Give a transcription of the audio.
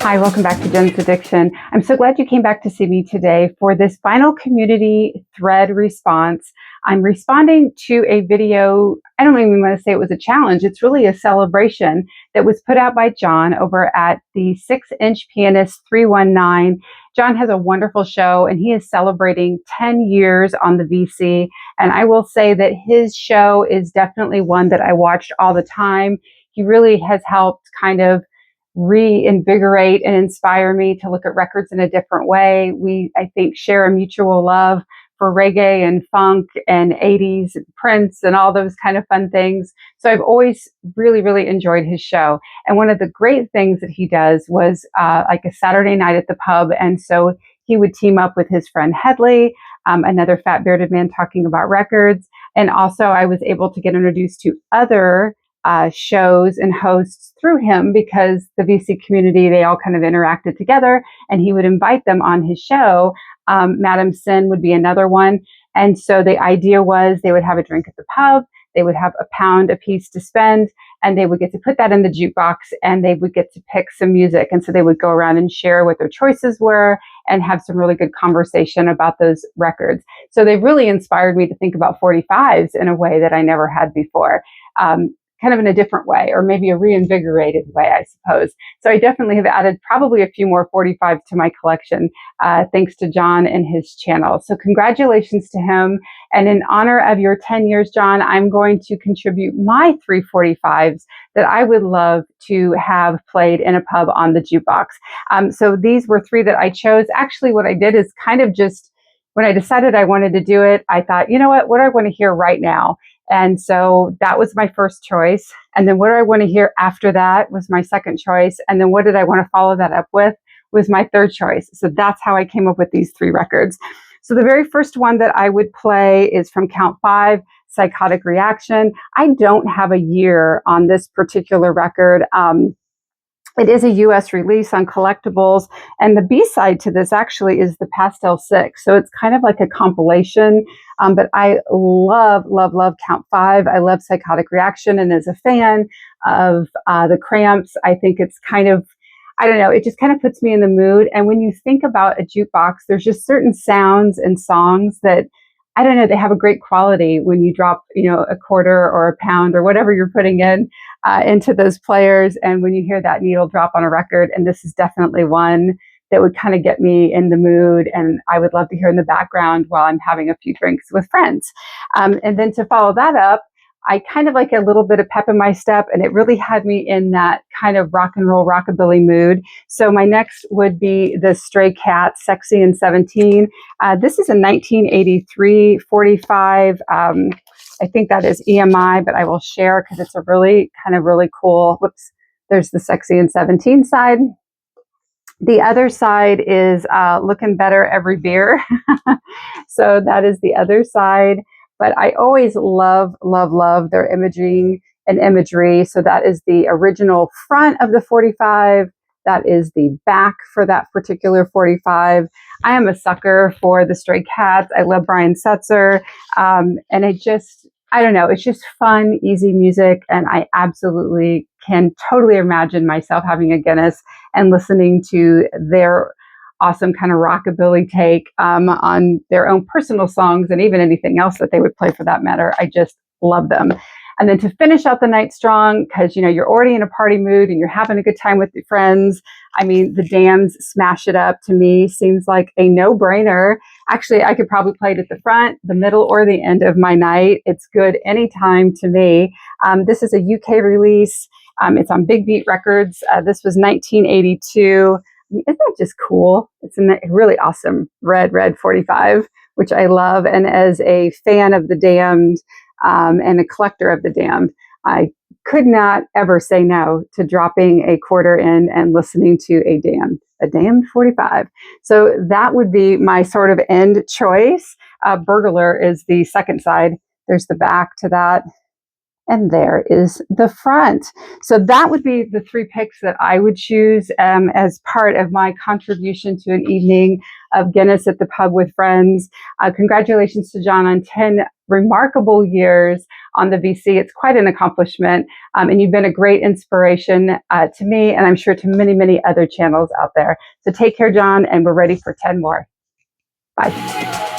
Hi, welcome back to Jen's Addiction. I'm so glad you came back to see me today for this final community thread response. I'm responding to a video. I don't even want to say it was a challenge. It's really a celebration that was put out by John over at the 6-Inch Pianist 319. John has a wonderful show and he is celebrating 10 years on the VC. And I will say that his show is definitely one that I watched all the time. He really has helped kind of reinvigorate and inspire me to look at records in a different way. We, I think, share a mutual love for reggae and funk and 80s Prince and all those kind of fun things. So I've always really enjoyed his show. And one of the great things that he does was like a Saturday night at the pub. And so he would team up with his friend Headley, another fat bearded man talking about records. And also I was able to get introduced to other shows and hosts through him because the VC community, they all kind of interacted together and he would invite them on his show. Madam Sin would be another one. And so the idea was they would have a drink at the pub, they would have £1 a piece to spend, and they would get to put that in the jukebox and they would get to pick some music. And so they would go around and share what their choices were and have some really good conversation about those records. So they really inspired me to think about 45s in a way that I never had before. Kind of in a different way, or maybe a reinvigorated way, I suppose. So I definitely have added probably a few more 45s to my collection, thanks to John and his channel. So congratulations to him. And in honor of your 10 years, John, I'm going to contribute my 345s that I would love to have played in a pub on the jukebox. So these were 3 that I chose. Actually, what I did is kind of just, when I decided I wanted to do it, I thought, you know what do I want to hear right now? And so that was my first choice. And then what do I want to hear after that was my second choice. And then what did I want to follow that up with was my third choice. So that's how I came up with these 3 records. So the very first one that I would play is from Count 5, Psychotic Reaction. I don't have a year on this particular record. It is a US release on collectibles, and the B-side to this actually is the Pastel 6. So it's kind of like a compilation, but I love Count 5. I love Psychotic Reaction, and as a fan of the Cramps, I think it's kind of, I don't know, it just kind of puts me in the mood. And when you think about a jukebox, there's just certain sounds and songs that, I don't know, they have a great quality when you drop, a quarter or a pound or whatever you're putting in into those players. And when you hear that needle drop on a record, and this is definitely one that would kind of get me in the mood. And I would love to hear in the background while I'm having a few drinks with friends. And then to follow that up, I kind of like a little bit of pep in my step, and it really had me in that kind of rock and roll rockabilly mood. So my next would be the Stray Cats, Sexy and 17. This is a 1983 45. I think that is EMI, but I will share because it's a really cool, whoops, there's the Sexy and 17 side. The other side is Looking Better Every Beer. So that is the other side. But I always love their imaging and imagery. So that is the original front of the 45. That is the back for that particular 45. I am a sucker for the Stray Cats. I love Brian Setzer. And I don't know, it's just fun, easy music. And I absolutely can totally imagine myself having a Guinness and listening to their awesome kind of rockabilly take on their own personal songs and even anything else that they would play for that matter. I just love them. And then to finish out the night strong, because you're already in a party mood and you're having a good time with your friends. I mean, the Damned's Smash It Up to me seems like a no-brainer. Actually, I could probably play it at the front, the middle, or the end of my night. It's good anytime to me. This is a UK release. It's on Big Beat Records. This was 1982. Isn't that just cool? It's a really awesome red 45, which I love. And as a fan of the Damned and a collector of the Damned, I could not ever say no to dropping a quarter in and listening to a Damned 45. So that would be my sort of end choice. Burglar is the second side. There's the back to that. And there is the front. So that would be the 3 picks that I would choose as part of my contribution to an evening of Guinness at the pub with friends. Congratulations to John on 10 remarkable years. on the VC. It's quite an accomplishment, and you've been a great inspiration to me, and I'm sure to many, many other channels out there. So take care, John, and we're ready for 10 more. Bye.